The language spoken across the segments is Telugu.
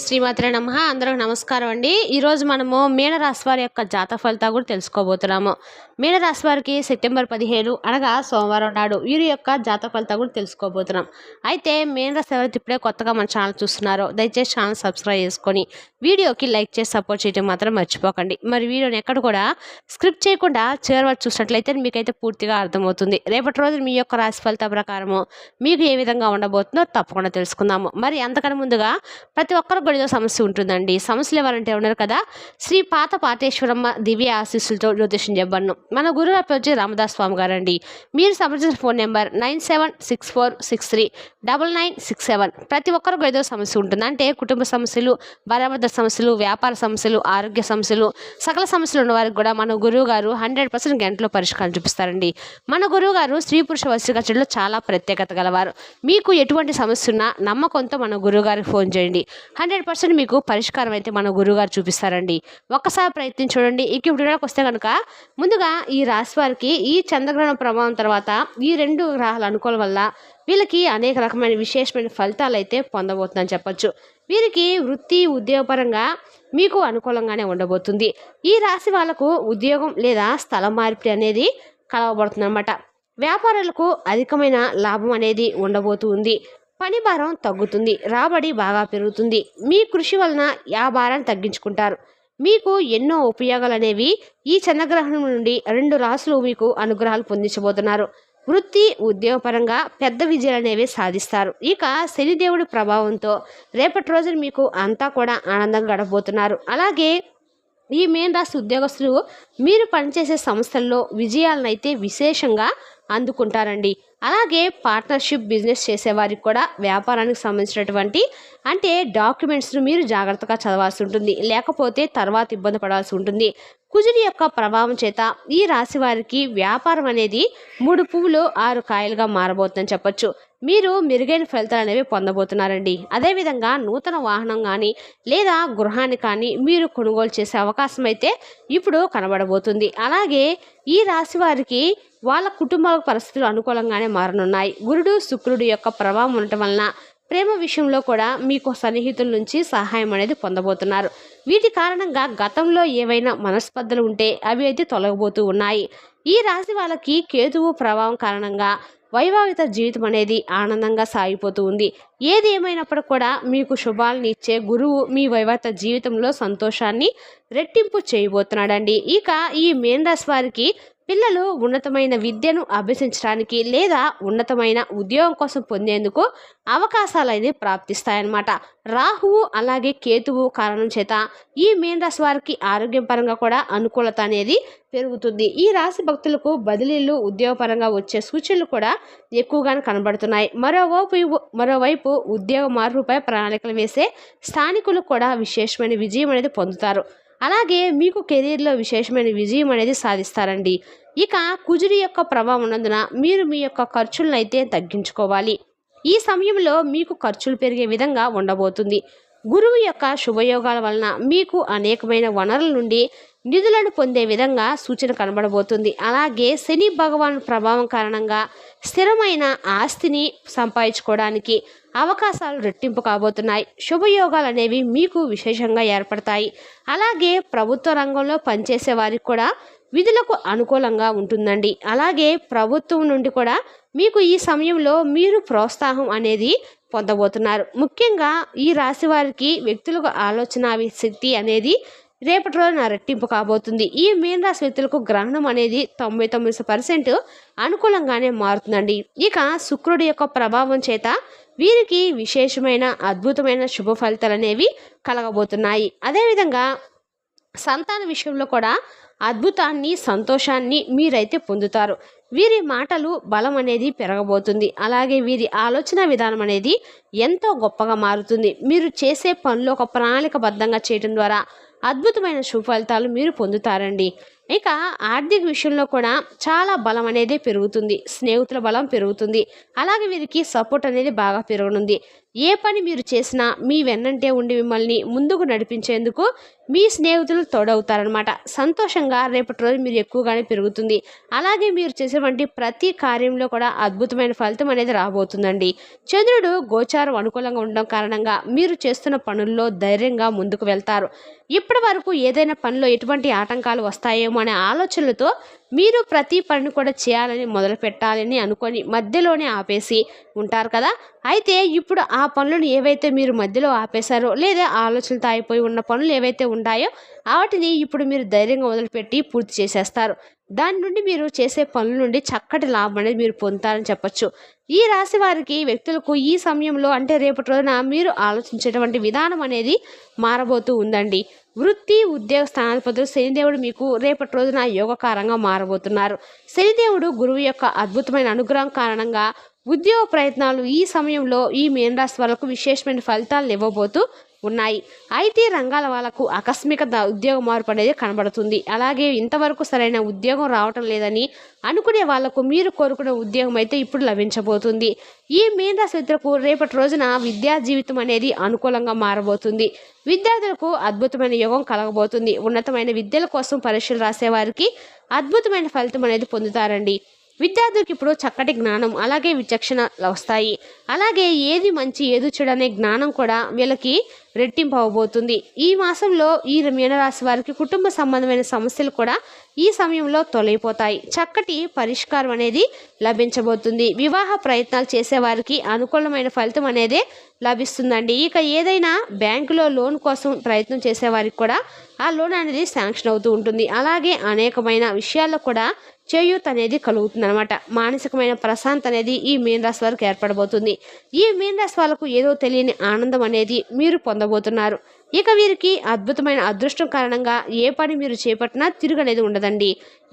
శ్రీమాత్రే నమః. అందరికి నమస్కారం అండి. ఈరోజు మనము మీనరాశి వారి యొక్క జాతక ఫలితాలు కూడా తెలుసుకోబోతున్నాము. మీనరాశి వారికి సెప్టెంబర్ 15 అనగా సోమవారం నాడు వీరి యొక్క జాతక ఫలితాలు కూడా తెలుసుకోబోతున్నాం. అయితే మీనరాశి ఎవరైతే ఇప్పుడే కొత్తగా మన ఛానల్ చూస్తున్నారో దయచేసి ఛానల్ సబ్స్క్రైబ్ చేసుకొని వీడియోకి లైక్ చేసి సపోర్ట్ చేయడం మాత్రం మర్చిపోకండి. మరి వీడియోని ఎక్కడ కూడా స్క్రిప్ట్ చేయకుండా చివరి వరకు చూసినట్లయితే మీకైతే పూర్తిగా అర్థమవుతుంది. రేపటి రోజు మీ యొక్క రాశి ఫలిత ప్రకారము మీకు ఏ విధంగా ఉండబోతుందో తప్పకుండా తెలుసుకుందాము. మరి అంతకన్నా ముందుగా ప్రతి ఒక్కరు కూడా ఏదో సమస్య ఉంటుందండి. సమస్యలు ఎవరంటే ఉన్నారు కదా, శ్రీ పాత పాటేశ్వరమ్మ దివ్య ఆశీస్సులతో జ్యోతిష్యం చెప్పను మన గురువు వచ్చి రామదాస్ స్వామి గారండి. మీరు సంప్రదించిన ఫోన్ నెంబర్ 9764639967. ప్రతి ఒక్కరికి ఏదో సమస్య ఉంటుంది. అంటే కుటుంబ సమస్యలు, భార్యాభర్తల సమస్యలు, వ్యాపార సమస్యలు, ఆరోగ్య సమస్యలు, సకల సమస్యలు ఉన్న వారికి కూడా మన గురువు గారు 100% గంటలో పరిష్కారం చూపిస్తారండి. మన గురువు గారు స్త్రీ పురుష వశీకరణలో చాలా ప్రత్యేకత గలవారు. మీకు ఎటువంటి సమస్య ఉన్నా నమ్మకంతో మన గురువు గారికి ఫోన్ చేయండి. 100% మీకు పరిష్కారం అయితే మన గురువుగారు చూపిస్తారండి. ఒక్కసారి ప్రయత్నం చూడండి. ఇప్పుడు వస్తే కనుక ముందుగా ఈ రాశి వారికి ఈ చంద్రగ్రహణం ప్రభావం తర్వాత ఈ 2 గ్రహాల అనుకూలం వల్ల వీళ్ళకి అనేక రకమైన విశేషమైన ఫలితాలు అయితే పొందబోతుందని చెప్పొచ్చు. వీరికి వృత్తి ఉద్యోగపరంగా మీకు అనుకూలంగానే ఉండబోతుంది. ఈ రాశి వాళ్ళకు ఉద్యోగం లేదా స్థల మార్పిడి అనేది కలవబడుతుంది అన్నమాట. వ్యాపారాలకు అధికమైన లాభం అనేది ఉండబోతుంది. పని భారం తగ్గుతుంది, రాబడి బాగా పెరుగుతుంది. మీ కృషి వలన ఆ భారాన్ని తగ్గించుకుంటారు. మీకు ఎన్నో ఉపయోగాలు అనేవి ఈ చంద్రగ్రహణం నుండి 2 రాశులు మీకు అనుగ్రహాలు పొందించబోతున్నారు. వృత్తి ఉద్యోగపరంగా పెద్ద విజయాలు అనేవి సాధిస్తారు. ఇక శనిదేవుడి ప్రభావంతో రేపటి రోజున మీకు అంతా కూడా ఆనందంగా గడపబోతున్నారు. అలాగే ఈ మీన రాశి ఉద్యోగస్తులు మీరు పనిచేసే సంస్థల్లో విజయాలను అయితే విశేషంగా అందుకుంటారండి. అలాగే పార్ట్నర్షిప్ బిజినెస్ చేసేవారికి కూడా వ్యాపారానికి సంబంధించినటువంటి అంటే డాక్యుమెంట్స్ను మీరు జాగ్రత్తగా చదవాల్సి ఉంటుంది, లేకపోతే తర్వాత ఇబ్బంది పడాల్సి ఉంటుంది. కుజుడి యొక్క ప్రభావం చేత ఈ రాశి వారికి వ్యాపారం అనేది 3 పువ్వులు 6 కాయలుగా మారబోతుందని చెప్పొచ్చు. మీరు మెరుగైన ఫలితాలు అనేవి పొందబోతున్నారండి. అదేవిధంగా నూతన వాహనం కానీ లేదా గృహాన్ని కానీ మీరు కొనుగోలు చేసే అవకాశం అయితే ఇప్పుడు కనబడబోతుంది. అలాగే ఈ రాశి వారికి వాళ్ళ కుటుంబాల పరిస్థితులు అనుకూలంగానే మారనున్నాయి. గురుడు శుక్రుడు యొక్క ప్రభావం ఉండటం వలన ప్రేమ విషయంలో కూడా మీకు సన్నిహితుల నుంచి సహాయం అనేది పొందబోతున్నారు. వీటి కారణంగా గతంలో ఏవైనా మనస్పర్ధలు ఉంటే అవి అయితే తొలగబోతూ ఉన్నాయి. ఈ రాశి వాళ్ళకి కేతువు ప్రభావం కారణంగా వైవాహిక జీవితం అనేది ఆనందంగా సాగిపోతూ ఉంది. ఏది ఏమైనప్పటికీ కూడా మీకు శుభాలను ఇచ్చే గురువు మీ వైవాహిక జీవితంలో సంతోషాన్ని రెట్టింపు చేయబోతున్నాడండి. ఇక ఈ మీన రాశి వారికి పిల్లలు ఉన్నతమైన విద్యను అభ్యసించడానికి లేదా ఉన్నతమైన ఉద్యోగం కోసం పొందేందుకు అవకాశాలు అనేది ప్రాప్తిస్తాయన్నమాట. రాహువు అలాగే కేతువు కారణం చేత ఈ మీన రాశి వారికి ఆరోగ్యం పరంగా కూడా అనుకూలత అనేది పెరుగుతుంది. ఈ రాశి భక్తులకు బదిలీలు ఉద్యోగపరంగా వచ్చే సూచనలు కూడా ఎక్కువగానే కనబడుతున్నాయి. మరోవైపు ఉద్యోగ మార్పుపై ప్రణాళికలు వేసే స్థానికులు కూడా విశేషమైన విజయం అనేది పొందుతారు. అలాగే మీకు కెరీర్లో విశేషమైన విజయం అనేది సాధిస్తారండి. ఇక కుజుడి యొక్క ప్రభావం ఉన్నందున మీరు మీ యొక్క ఖర్చులను అయితే తగ్గించుకోవాలి. ఈ సమయంలో మీకు ఖర్చులు పెరిగే విధంగా ఉండబోతుంది. గురువు యొక్క శుభయోగాల వలన మీకు అనేకమైన వనరుల నుండి నిధులను పొందే విధంగా సూచన కనబడబోతుంది. అలాగే శని భగవాన్ ప్రభావం కారణంగా స్థిరమైన ఆస్తిని సంపాదించుకోవడానికి అవకాశాలు రెట్టింపు కాబోతున్నాయి. శుభయోగాలు అనేవి మీకు విశేషంగా ఏర్పడతాయి. అలాగే ప్రభుత్వ రంగంలో పనిచేసే వారికి కూడా విధులకు అనుకూలంగా ఉంటుందండి. అలాగే ప్రభుత్వం నుండి కూడా మీకు ఈ సమయంలో మీరు ప్రోత్సాహం అనేది పొందబోతున్నారు. ముఖ్యంగా ఈ రాశి వారికి వ్యక్తులకు ఆలోచన శక్తి అనేది రేపటి రోజున రెట్టింపు కాబోతుంది. ఈ మీన రాశి వ్యక్తులకు గ్రహణం అనేది 99% అనుకూలంగానే మారుతుందండి. ఇక శుక్రుడి యొక్క ప్రభావం చేత వీరికి విశేషమైన అద్భుతమైన శుభ ఫలితాలు అనేవి కలగబోతున్నాయి. అదేవిధంగా సంతాన విషయంలో కూడా అద్భుతాన్ని సంతోషాన్ని మీరైతే పొందుతారు. వీరి మాటలు బలం అనేది పెరగబోతుంది. అలాగే వీరి ఆలోచన విధానం అనేది ఎంతో గొప్పగా మారుతుంది. మీరు చేసే పనులు ఒక ప్రణాళికబద్ధంగా చేయడం ద్వారా అద్భుతమైన శుభ ఫలితాలు మీరు పొందుతారండి. ఇక ఆర్థిక విషయంలో కూడా చాలా బలం అనేది పెరుగుతుంది. స్నేహితుల బలం పెరుగుతుంది. అలాగే వీరికి సపోర్ట్ అనేది బాగా పెరగనుంది. ఏ పని మీరు చేసినా మీ వెన్నంటే ఉండి మిమ్మల్ని ముందుకు నడిపించేందుకు మీ స్నేహితులు తోడవుతారనమాట. సంతోషంగా రేపటి రోజు మీరు ఎక్కువగానే పెరుగుతుంది. అలాగే మీరు చేసేటువంటి ప్రతి కార్యంలో కూడా అద్భుతమైన ఫలితం అనేది రాబోతుందండి. చంద్రుడు గోచారం అనుకూలంగా ఉండడం కారణంగా మీరు చేస్తున్న పనుల్లో ధైర్యంగా ముందుకు వెళ్తారు. ఇప్పటి వరకు ఏదైనా పనిలో ఎటువంటి ఆటంకాలు వస్తాయేమో అనే ఆలోచనలతో మీరు ప్రతి పనిని కూడా చేయాలని మొదలు పెట్టాలని అనుకొని మధ్యలోనే ఆపేసి ఉంటారు కదా. అయితే ఇప్పుడు ఆ పనులను ఏవైతే మీరు మధ్యలో ఆపేశారో లేదా ఆలోచనలతో అయిపోయి ఉన్న పనులు ఏవైతే ఉంటాయో వాటిని ఇప్పుడు మీరు ధైర్యంగా మొదలుపెట్టి పూర్తి చేసేస్తారు. దాని నుండి మీరు చేసే పనుల నుండి చక్కటి లాభం అనేది మీరు పొందుతారని చెప్పొచ్చు. ఈ రాశి వారికి వ్యక్తులకు ఈ సమయంలో అంటే రేపటి రోజున మీరు ఆలోచించేటువంటి విధానం అనేది మారబోతూ ఉందండి. వృత్తి ఉద్యోగ స్థానాధిపతులు శనిదేవుడు మీకు రేపటి రోజున యోగకారంగా మారబోతున్నారు. శనిదేవుడు గురువు యొక్క అద్భుతమైన అనుగ్రహం కారణంగా ఉద్యోగ ప్రయత్నాలు ఈ సమయంలో ఈ మీనరాశి వాళ్ళకు విశేషమైన ఫలితాలను ఇవ్వబోతూ ఉన్నాయి. ఐటీ రంగాల వాళ్ళకు ఆకస్మిక ఉద్యోగ మార్పు అనేది కనబడుతుంది. అలాగే ఇంతవరకు సరైన ఉద్యోగం రావటం లేదని అనుకునే వాళ్లకు మీరు కోరుకునే ఉద్యోగం అయితే ఇప్పుడు లభించబోతుంది. ఈ మీనరాశి వ్యక్తులకు రేపటి రోజున విద్యా జీవితం అనేది అనుకూలంగా మారబోతుంది. విద్యార్థులకు అద్భుతమైన యోగం కలగబోతుంది. ఉన్నతమైన విద్యల కోసం పరీక్షలు రాసే వారికి అద్భుతమైన ఫలితం అనేది పొందుతారండి. విద్యార్థులకు ఇప్పుడు చక్కటి జ్ఞానం అలాగే విచక్షణ వస్తాయి. అలాగే ఏది మంచి ఏది చెడు అనే జ్ఞానం కూడా వీళ్ళకి రెట్టింపు అవ్వబోతుంది. ఈ మాసంలో ఈ మీనరాశి వారికి కుటుంబ సంబంధమైన సమస్యలు కూడా ఈ సమయంలో తొలగిపోతాయి. చక్కటి పరిష్కారం అనేది లభించబోతుంది. వివాహ ప్రయత్నాలు చేసేవారికి అనుకూలమైన ఫలితం అనేది లభిస్తుందండి. ఇక ఏదైనా బ్యాంకులో లోన్ కోసం ప్రయత్నం చేసేవారికి కూడా ఆ లోన్ అనేది శాంక్షన్ అవుతూ ఉంటుంది. అలాగే అనేకమైన విషయాల్లో కూడా చేయూత్ అనేది కలుగుతుంది అనమాట. మానసికమైన ప్రశాంతత అనేది ఈ మీనరాశి వారికి ఏర్పడబోతుంది. ఈ మీనరాశి వాళ్ళకు ఏదో తెలియని ఆనందం అనేది మీరు పొందబోతున్నారు. ఇక వీరికి అద్భుతమైన అదృష్టం కారణంగా ఏ పని మీరు చేపట్టినా తిరుగనేది ఉండదండి.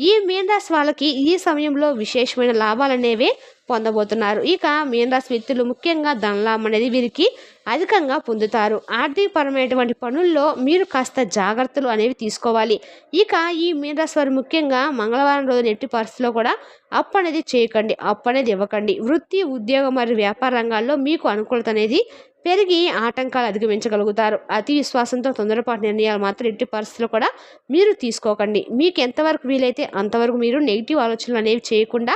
ఈ మీనరాశి వాళ్ళకి ఈ సమయంలో విశేషమైన లాభాలు అనేవి పొందబోతున్నారు. ఇక మీనరాశి వ్యక్తులు ముఖ్యంగా ధనలాభం అనేది వీరికి అధికంగా పొందుతారు. ఆర్థికపరమైనటువంటి పనుల్లో మీరు కాస్త జాగ్రత్తలు అనేవి తీసుకోవాలి. ఇక ఈ మీనరాశి వారు ముఖ్యంగా మంగళవారం రోజున ఎట్టి పరిస్థితిలో కూడా అప్పు అనేది చేయకండి, అప్పు అనేది ఇవ్వకండి. వృత్తి ఉద్యోగం మరియు వ్యాపార రంగాల్లో మీకు అనుకూలత అనేది పెరిగి ఆటంకాలు అధిగమించగలుగుతారు. అతి విశ్వాసంతో తొందరపాటు నిర్ణయాలు మాత్రం ఎట్టి పరిస్థితుల్లో కూడా మీరు తీసుకోకండి. మీకు ఎంతవరకు వీలైతే అంతవరకు మీరు నెగిటివ్ ఆలోచనలు అనేవి చేయకుండా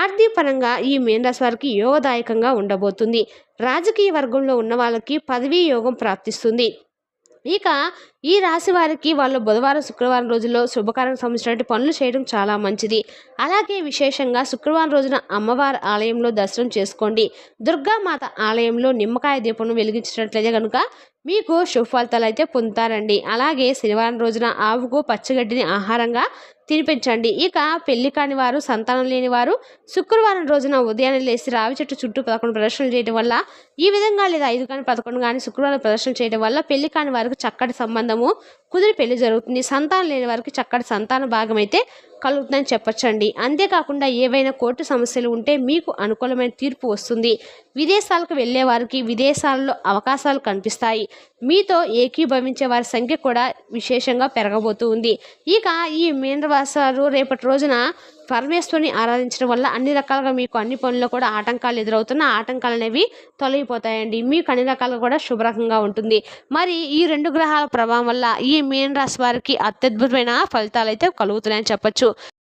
ఆర్థిక పరంగా ఈ మీనరాశి వారికి యోగదాయకంగా ఉండబోతుంది. రాజకీయ వర్గంలో ఉన్న వాళ్ళకి పదవీ యోగం ప్రాప్తిస్తుంది. ఇక ఈ రాశి వారికి వాళ్ళు బుధవారం శుక్రవారం రోజుల్లో శుభకార్యం సంబంధించినటువంటి పనులు చేయడం చాలా మంచిది. అలాగే విశేషంగా శుక్రవారం రోజున అమ్మవారి ఆలయంలో దర్శనం చేసుకోండి. దుర్గామాత ఆలయంలో నిమ్మకాయ దీపం వెలిగించినట్లయితే కనుక మీకు శుభ ఫలితాలు అయితే పొందుతారండి. అలాగే శనివారం రోజున ఆవుకు పచ్చగడ్డిని ఆహారంగా తినిపించండి. ఇక పెళ్లి కాని వారు సంతానం లేని వారు శుక్రవారం రోజున ఉదయాన్నే లేచి రావి చెట్టు చుట్టూ 11 ప్రదర్శనలు చేయడం వల్ల ఈ విధంగా లేదా 5 కానీ 11 కానీ శుక్రవారం ప్రదర్శన చేయడం వల్ల పెళ్లి కాని వారికి చక్కటి సంబంధము కుదిరి పెళ్లి జరుగుతుంది. సంతానం లేని వారికి చక్కటి సంతాన భాగం అయితే కలుగుతుందని చెప్పొచ్చండి. అంతేకాకుండా ఏవైనా కోర్టు సమస్యలు ఉంటే మీకు అనుకూలమైన తీర్పు వస్తుంది. విదేశాలకు వెళ్ళే వారికి విదేశాలలో అవకాశాలు కనిపిస్తాయి. మీతో ఏకీభవించే వారి సంఖ్య కూడా విశేషంగా పెరగబోతూ ఉంది. ఇక ఈ మీనరాశి రేపటి రోజున పరమేశ్వరుని ఆరాధించడం వల్ల అన్ని రకాలుగా మీకు అన్ని పనుల్లో కూడా ఆటంకాలు ఎదురవుతున్న ఆటంకాలు అనేవి తొలగిపోతాయండి. మీకు అన్ని రకాలుగా కూడా శుభ్రంగా ఉంటుంది. మరి ఈ 2 గ్రహాల ప్రభావం వల్ల ఈ మీనరాశి వారికి అత్యద్భుతమైన ఫలితాలు అయితే కలుగుతున్నాయని చెప్పొచ్చు.